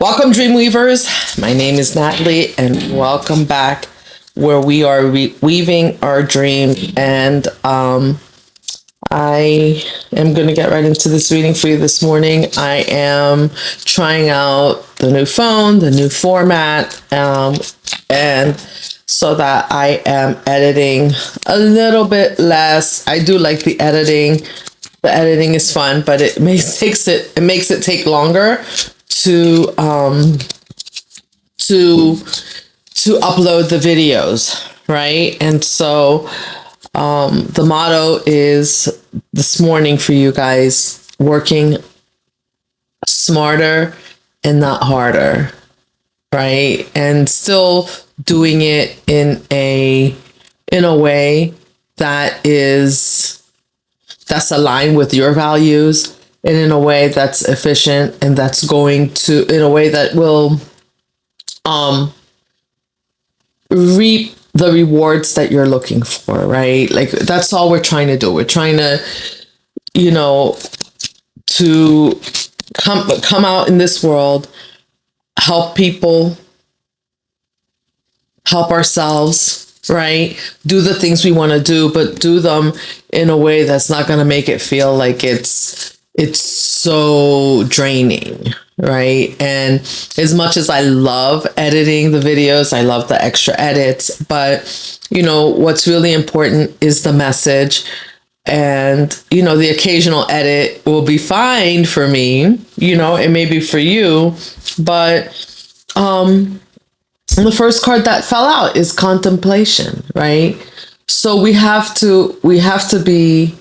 Welcome, Dreamweavers. My name is Natalie, and welcome back where we are weaving our dream. And I am going to get right into this reading for you this morning. I am trying out the new phone, the new format, and so that I am editing a little bit less. I do like the editing. The editing is fun, but it makes it take longer to upload the videos, right? And so the motto is this morning for you guys: working smarter and not harder, right? And still doing it in a way that's aligned with your values, and in a way that's efficient, and that's in a way that will reap the rewards that you're looking for, right? Like, that's all we're trying to do. We're trying to, to come out in this world, help people, help ourselves, right? Do the things we want to do, but do them in a way that's not going to make it feel like it's so draining, right? And as much as I love editing the videos, I love the extra edits, but what's really important is the message. And the occasional edit will be fine for me, it may be for you, but the first card that fell out is contemplation, right? So we have to be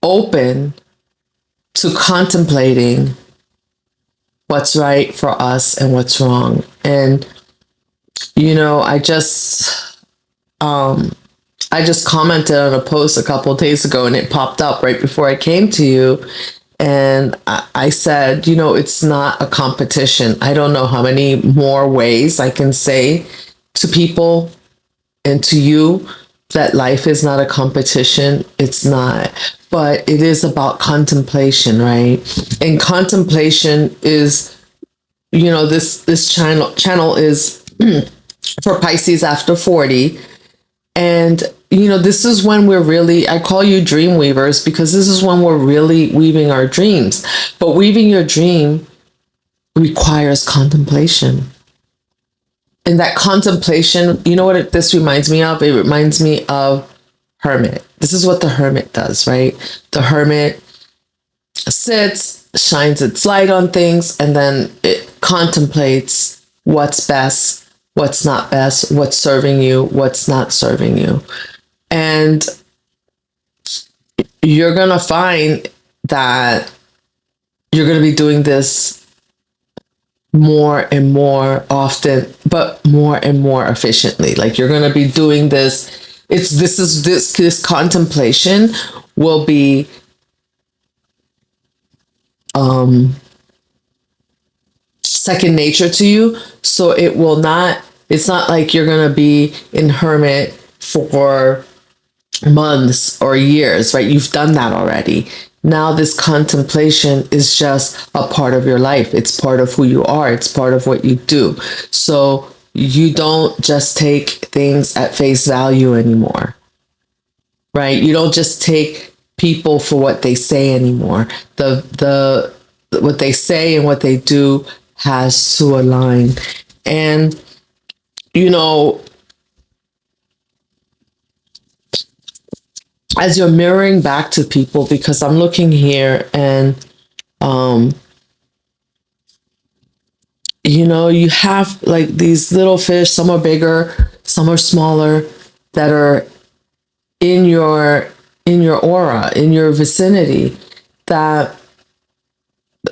open to contemplating what's right for us and what's wrong. And I just commented on a post a couple of days ago, and it popped up right before I came to you. And I said, it's not a competition. I don't know how many more ways I can say to people and to you that life is not a competition. It's not. But it is about contemplation, right? And contemplation is, this channel is for Pisces after 40. And this is when we're really, I call you dream weavers, because this is when we're really weaving our dreams. But weaving your dream requires contemplation. And that contemplation, you know what this reminds me of? It reminds me of hermit. This is what the hermit does, right? The hermit sits, shines its light on things, and then it contemplates what's best, what's not best, what's serving you, what's not serving you. And you're going to find that you're going to be doing this more and more often, but more and more efficiently. Like, you're going to be doing this. This contemplation will be second nature to you. So it's not like you're going to be in hermit for months or years, right? You've done that already. Now this contemplation is just a part of your life. It's part of who you are. It's part of what you do. So you don't just take things at face value anymore, right? You don't just take people for what they say anymore. What they say and what they do has to align. And as you're mirroring back to people, because I'm looking here and you have like these little fish, some are bigger, some are smaller, that are in your aura, in your vicinity, that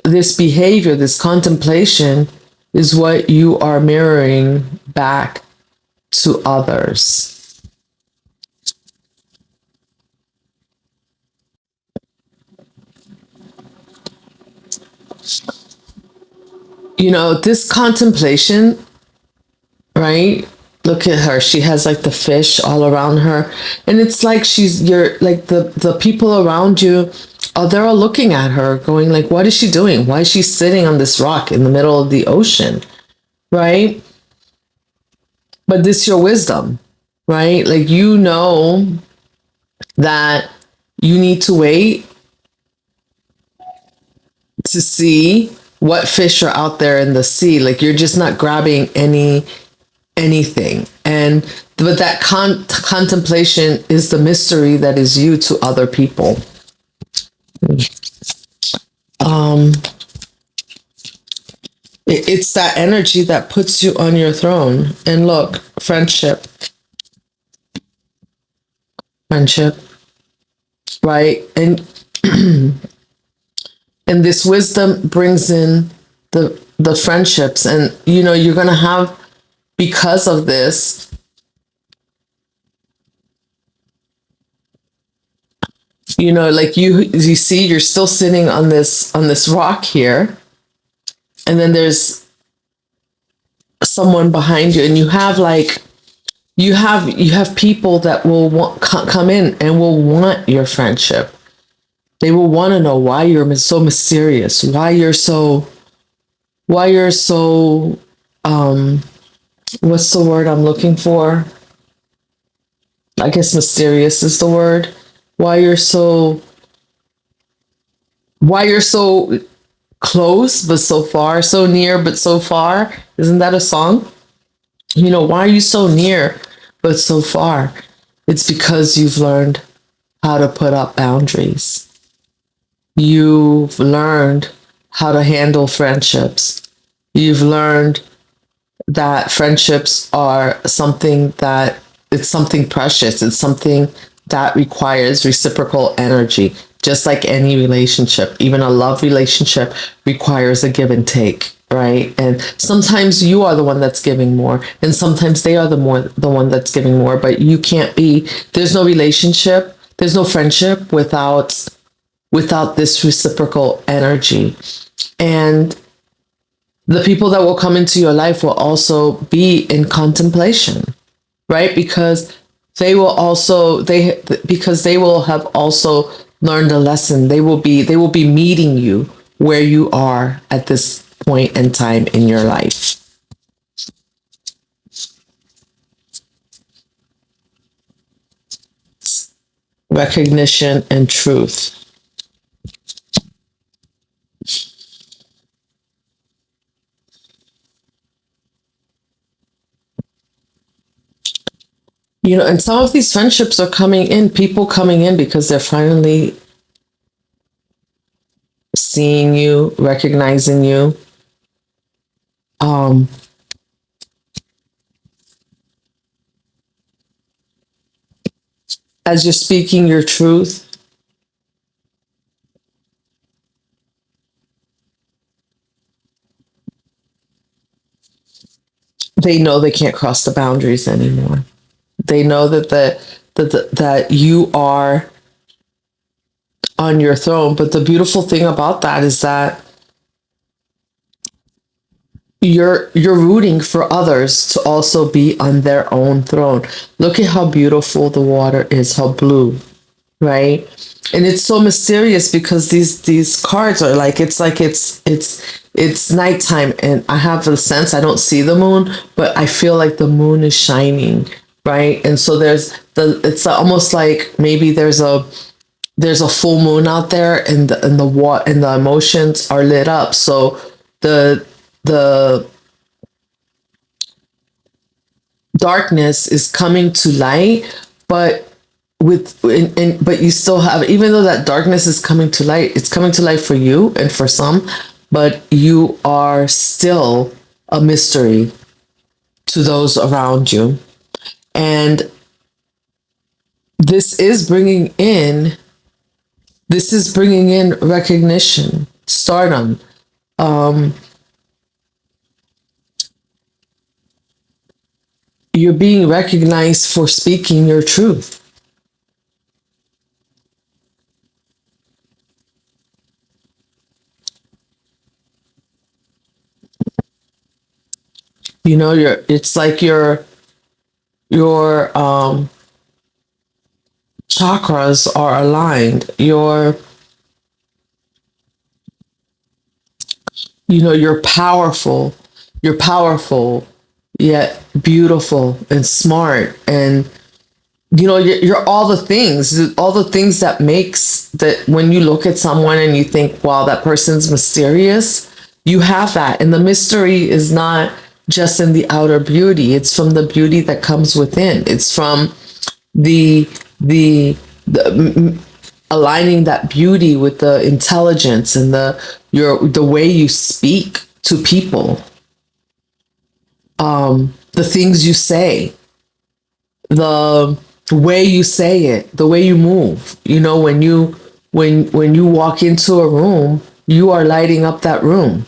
this behavior, this contemplation is what you are mirroring back to others. This contemplation, right? Look at her. She has like the fish all around her. And it's like you're like the people around you Oh, they're all looking at her, going like, "What is she doing? Why is she sitting on this rock in the middle of the ocean?" Right? But this is your wisdom, right? Like you know that you need to wait to see what fish are out there in the sea. Like you're just not grabbing anything. And but that contemplation is the mystery that is you to other people. Um, it's that energy that puts you on your throne. And look, friendship, right? And this wisdom brings in the friendships, and you know you're gonna have, because of this, you know, like you see you're still sitting on this rock here, and then there's someone behind you, and you have like you have people that will come in and will want your friendship. They will want to know why you're so mysterious, why you're so what's the word I'm looking for? I guess mysterious is the word. Why you're so why you're so close but so far, so near but so far. Isn't that a song? You know, why are you so near but so far? It's because you've learned how to put up boundaries. You've learned how to handle friendships. You've learned that friendships are something that it's something precious. It's something that requires reciprocal energy, just like any relationship. Even a love relationship requires a give and take, right? And sometimes you are the one that's giving more, and sometimes they are the one that's giving more. But you can't be. There's no relationship. There's no friendship without this reciprocal energy. And the people that will come into your life will also be in contemplation, right? Because they will have also learned a lesson. They will be meeting you where you are at this point in time in your life. Recognition and truth. You know, and some of these friendships are coming in, people coming in because they're finally seeing you, recognizing you. Um, as you're speaking your truth, they know they can't cross the boundaries anymore. They know that you are on your throne. But the beautiful thing about that is that you're rooting for others to also be on their own throne. Look at how beautiful the water is, how blue, right? And it's so mysterious because these cards are like it's nighttime, and I have the sense I don't see the moon, but I feel like the moon is shining, right? And so it's almost like maybe there's a full moon out there, and the emotions are lit up. So the darkness is coming to light, but but you still have, even though that darkness is coming to light, it's coming to light for you and for some, but you are still a mystery to those around you. And this is bringing in recognition, stardom. um you're being recognized for speaking your truth. You know, it's like your chakras are aligned. you're powerful. You're powerful, yet beautiful and smart, and you're all the things that makes that when you look at someone and you think, wow, that person's mysterious. You have that, and the mystery is not just in the outer beauty. It's from the beauty that comes within. It's from the the aligning that beauty with the intelligence and the way you speak to people, the things you say, the way you say it, the way you move. When you walk into a room, you are lighting up that room.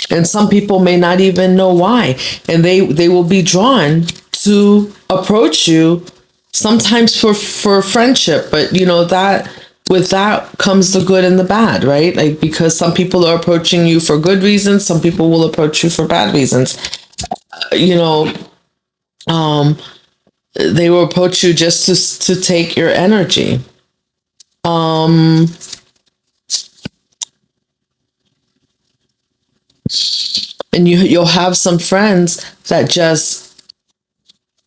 And some people may not even know why, and they will be drawn to approach you, sometimes for friendship. But that with that comes the good and the bad, right? Like, because some people are approaching you for good reasons, some people will approach you for bad reasons. you know they will approach you just to take your energy. um and you'll have some friends that just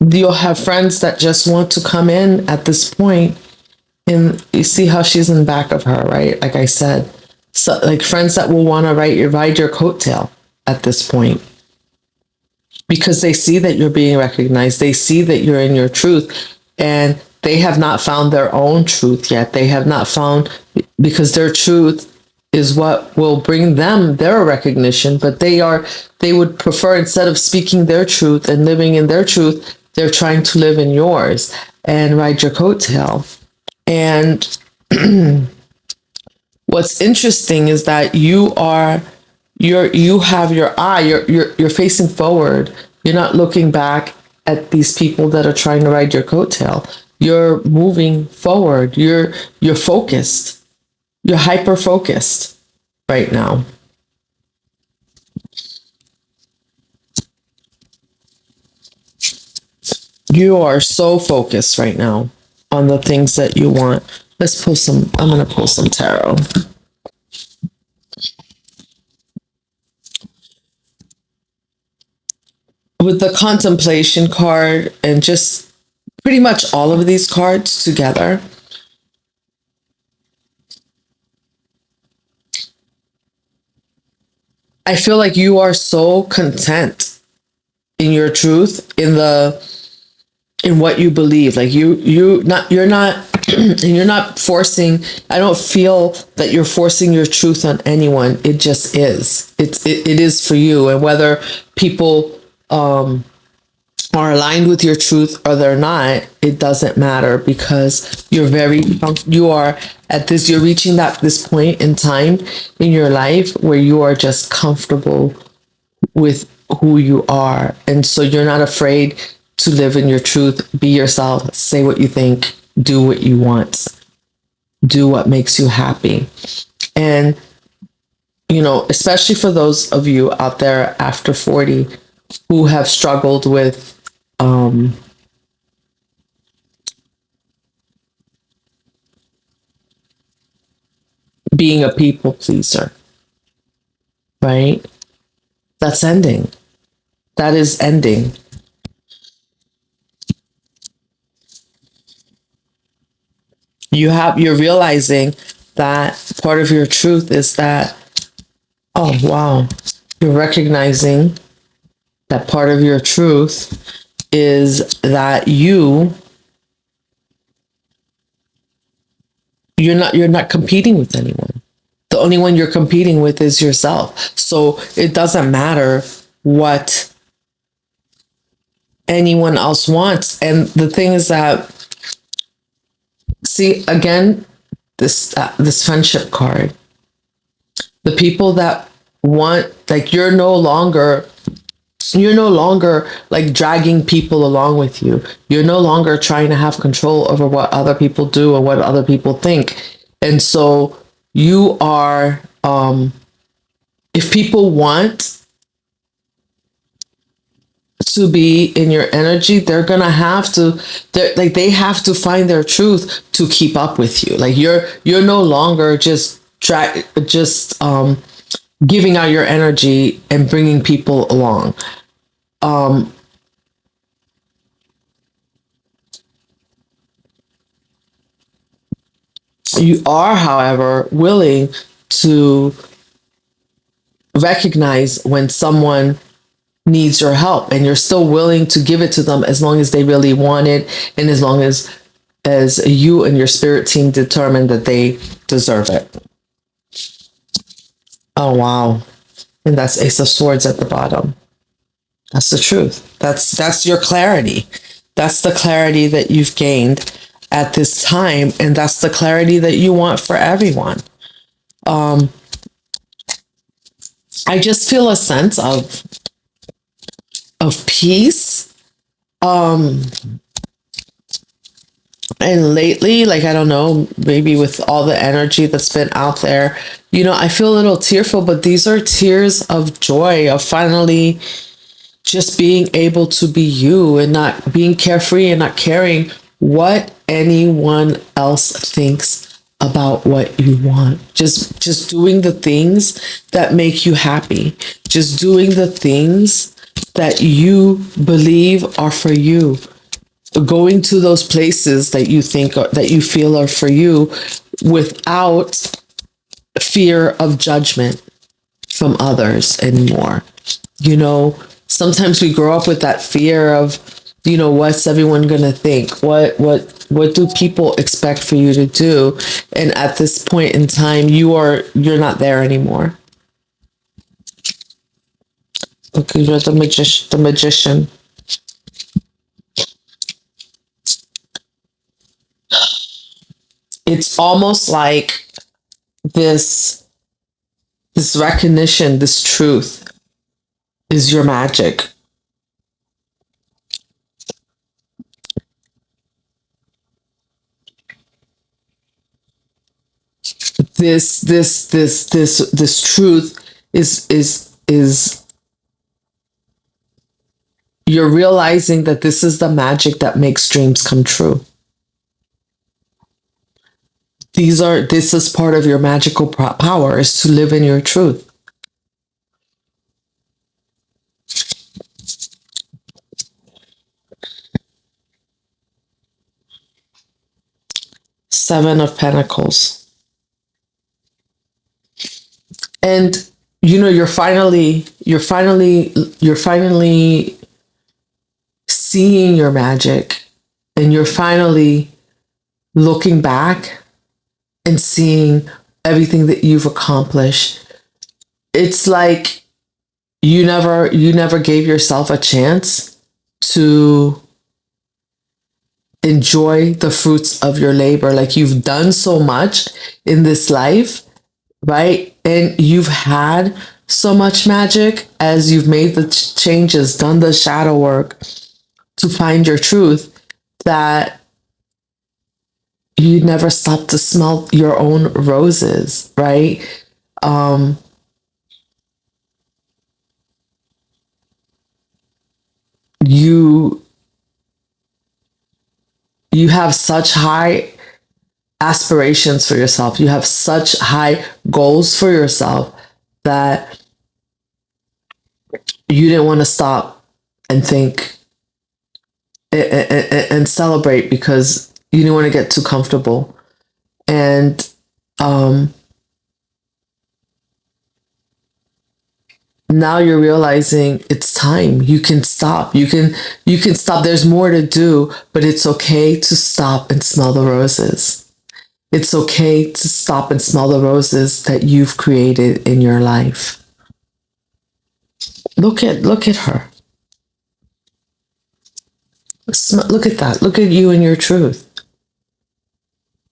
you'll have friends that just want to come in at this point. And you see how she's in the back of her, right? Like I said, so like friends that will want to ride your coattail at this point, because they see that you're being recognized, they see that you're in your truth, and they have not found their own truth yet. They have not found, because their truth is what will bring them their recognition, but they would prefer, instead of speaking their truth and living in their truth, they're trying to live in yours and ride your coattail. And what's interesting is that you have your eye, you're facing forward. You're not looking back at these people that are trying to ride your coattail. You're moving forward. You're focused. You're hyper focused right now. You are so focused right now on the things that you want. I'm going to pull some tarot. With the contemplation card and just pretty much all of these cards together, I feel like you are so content in your truth, in what you believe. Like you're not and you're not forcing. I don't feel that you're forcing your truth on anyone. It just is. It is for you. And whether people are aligned with your truth or they're not, it doesn't matter, because you are at this, you're reaching this point in time in your life where you are just comfortable with who you are. And so you're not afraid to live in your truth, be yourself, say what you think, do what you want, do what makes you happy. And, especially for those of you out there after 40 who have struggled with being a people pleaser, right? That's ending. That is ending. You're realizing that part of your truth is that, oh wow, you're recognizing that part of your truth is that you're not competing with anyone. The only one you're competing with is yourself. So it doesn't matter what anyone else wants. And the thing is that, see, again, this friendship card, the people that want, like, you're no longer like dragging people along with you. You're no longer trying to have control over what other people do or what other people think. And so you are, if people want to be in your energy, they have to find their truth to keep up with you. Like you're no longer just giving out your energy and bringing people along. Um, you are, however, willing to recognize when someone needs your help, and you're still willing to give it to them as long as they really want it, and as long as you and your spirit team determine that they deserve it. Oh wow. And that's Ace of Swords at the bottom. That's the truth. That's your clarity. That's the clarity that you've gained at this time, and that's the clarity that you want for everyone. Um, I just feel a sense of peace. Um, and lately, like I don't know, maybe with all the energy that's been out there, I feel a little tearful, but these are tears of joy, of finally just being able to be you and not being carefree and not caring what anyone else thinks about what you want. Just doing the things that make you happy. Just doing the things that you believe are for you. Going to those places that you think that you feel are for you without fear of judgment from others anymore. Sometimes we grow up with that fear of, what's everyone gonna think? What do people expect for you to do? And at this point in time, you're not there anymore. Okay, you're the magician. It's almost like this recognition, this truth is your magic. This truth is you're realizing that this is the magic that makes dreams come true. This is part of your magical power, is to live in your truth. Seven of Pentacles. And you're finally seeing your magic, and you're finally looking back and seeing everything that you've accomplished. It's like you never gave yourself a chance to enjoy the fruits of your labor. Like, you've done so much in this life, right? And you've had so much magic as you've made the changes, done the shadow work to find your truth, that you never stop to smell your own roses, right? Um, you you have such high aspirations for yourself. You have such high goals for yourself that you didn't want to stop and think and celebrate, because you didn't want to get too comfortable. And now you're realizing it's time. You can stop. You can stop. There's more to do, but it's okay to stop and smell the roses. It's okay to stop and smell the roses that you've created in your life. Look at her. Look at that. Look at you and your truth.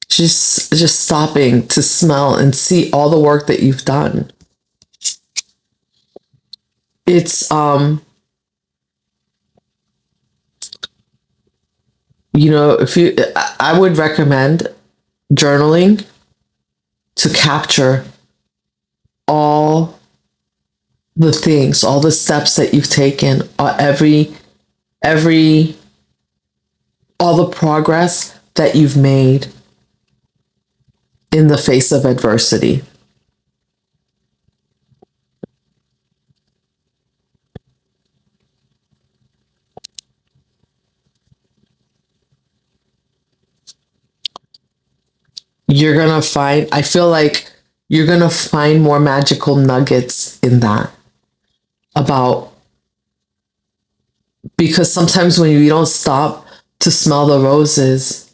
Just stopping to smell and see all the work that you've done. It's if I would recommend journaling to capture all the things, all the steps that you've taken, all the progress that you've made in the face of adversity. you're going to find, I feel like you're going to find more magical nuggets in that about, because sometimes when we don't stop to smell the roses,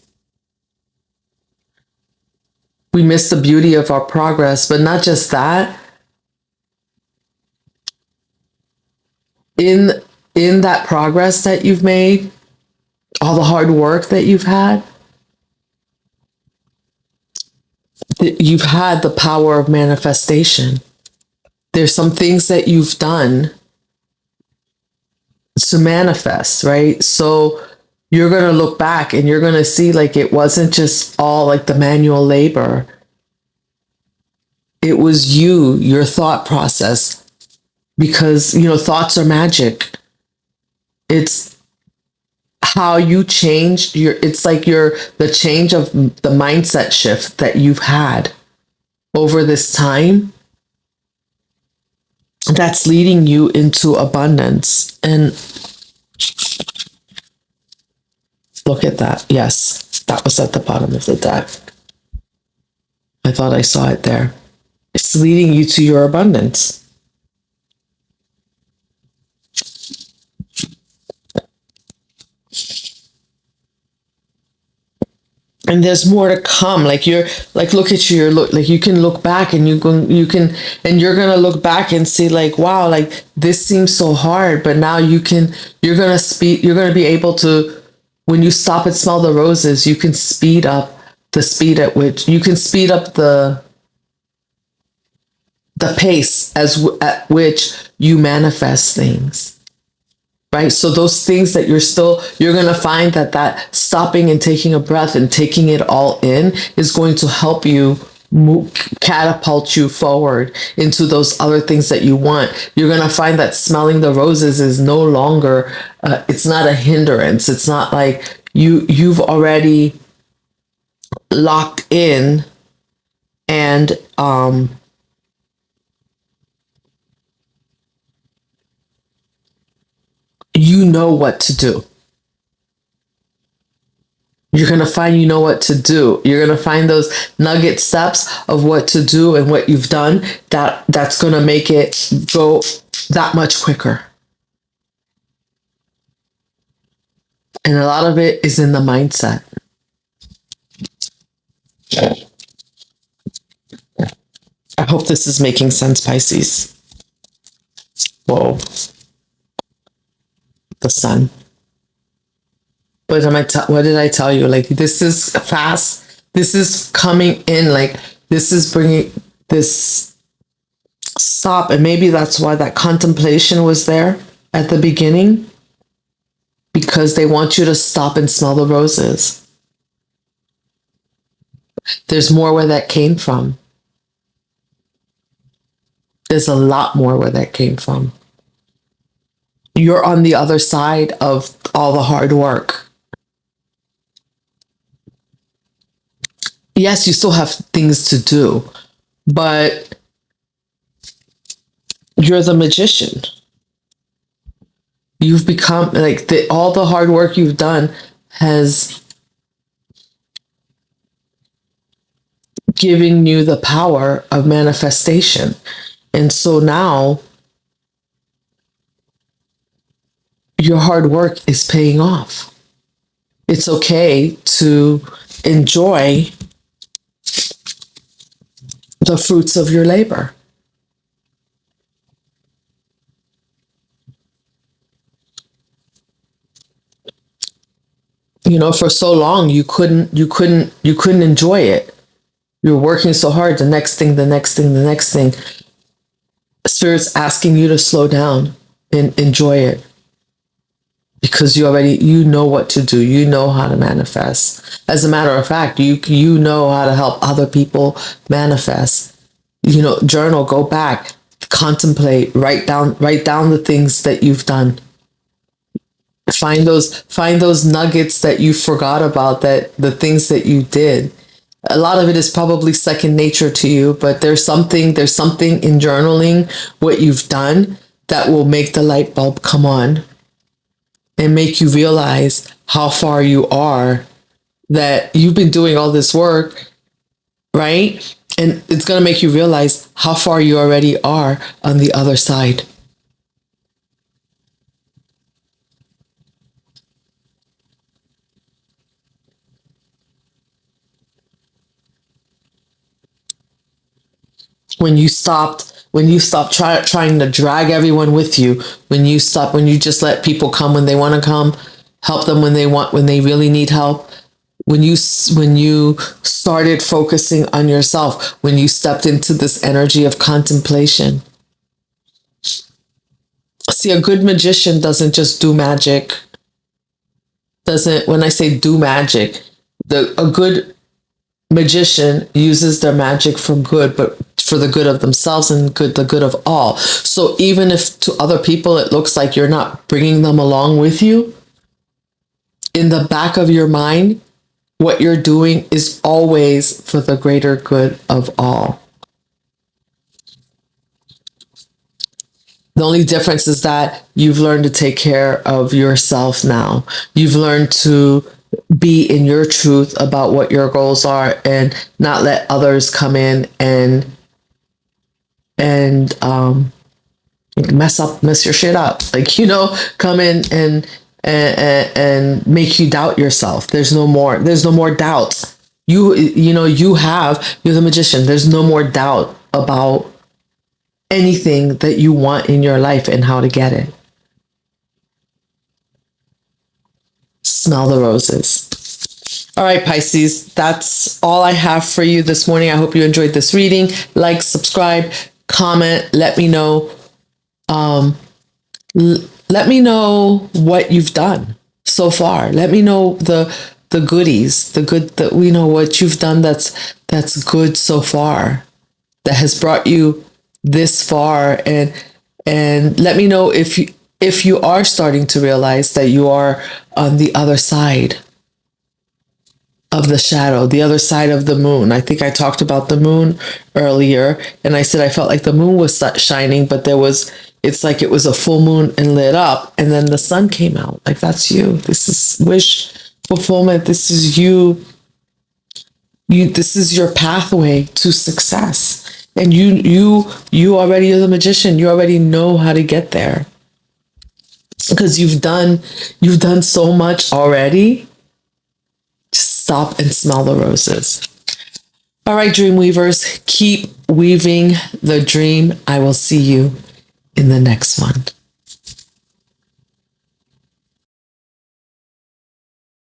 we miss the beauty of our progress. But not just that, in in that progress that you've made, all the hard work that you've had the power of manifestation. There's some things that you've done to manifest, right? So you're going to look back and you're going to see like it wasn't just all like the manual labor. It was you, your thought process, because, thoughts are magic. It's how you change it's like the change of the mindset shift that you've had over this time that's leading you into abundance. And look at that. Yes, that was at the bottom of the deck. I thought I saw it there. It's leading you to your abundance. And there's more to come. Like you're like, look at you, like you can look back and you're going to look back and see like, wow, like this seems so hard, but now you're going to be able to, when you stop and smell the roses, you can speed up the speed at which you can speed up the pace at which you manifest things. Right. So those things that you're going to find that stopping and taking a breath and taking it all in is going to help you catapult you forward into those other things that you want. You're going to find that smelling the roses is no longer, it's not a hindrance. It's not like you've already locked in and, you know what to do. You're going to find you know what to do. You're going to find those nugget steps of what to do and what you've done that's going to make it go that much quicker. And a lot of it is in the mindset. I hope this is making sense, Pisces. Whoa. The sun. But what did I tell you? Like, this is fast. This is coming in. Like, this is bringing this stop. And maybe that's why that contemplation was there at the beginning, because they want you to stop and smell the roses. There's more where that came from. There's a lot more where that came from. You're on the other side of all the hard work. Yes, you still have things to do, but you're the magician. You've become like all the hard work you've done has given you the power of manifestation. And so now your hard work is paying off. It's okay to enjoy the fruits of your labor. For so long you couldn't enjoy it. You were working so hard, the next thing. Spirit's asking you to slow down and enjoy it. Because you know what to do. You know how to manifest. As a matter of fact, you know how to help other people manifest. Journal, go back, contemplate, write down the things that you've done. Find those nuggets that you forgot about, that the things that you did. A lot of it is probably second nature to you, but there's something in journaling what you've done that will make the light bulb come on and make you realize how far you are, that you've been doing all this work right? And it's going to make you realize how far you already are on the other side. When you stop trying to drag everyone with you, when you just let people come when they want to come, help them when they really need help, when you started focusing on yourself, when you stepped into this energy of contemplation. See, a good magician doesn't just do magic. Doesn't When I say do magic, the a good magician uses their magic for good, but for the good of themselves and the good of all. So even if to other people it looks like you're not bringing them along with you, in the back of your mind, what you're doing is always for the greater good of all. The only difference is that you've learned to take care of yourself now. You've learned to be in your truth about what your goals are and not let others come in and mess your shit up. Like, come in and make you doubt yourself. There's no more doubt. You're the magician. There's no more doubt about anything that you want in your life and how to get it. Smell the roses. All right, Pisces, that's all I have for you this morning. I hope you enjoyed this reading. Like, subscribe, comment, let me know. Let me know what you've done so far. Let me know the goodies, that we know what you've done that's good so far, that has brought you this far, and let me know if you are starting to realize that you are on the other side of the shadow, the other side of the moon. I think I talked about the moon earlier, and I said I felt like the moon was shining, but it's like it was a full moon and lit up, and then the sun came out. Like, that's you. This is wish fulfillment. This is you. This is your pathway to success. And you already are the magician. You already know how to get there, because you've done so much already. Just stop and smell the roses. All right, dream weavers, keep weaving the dream. I will see you in the next one.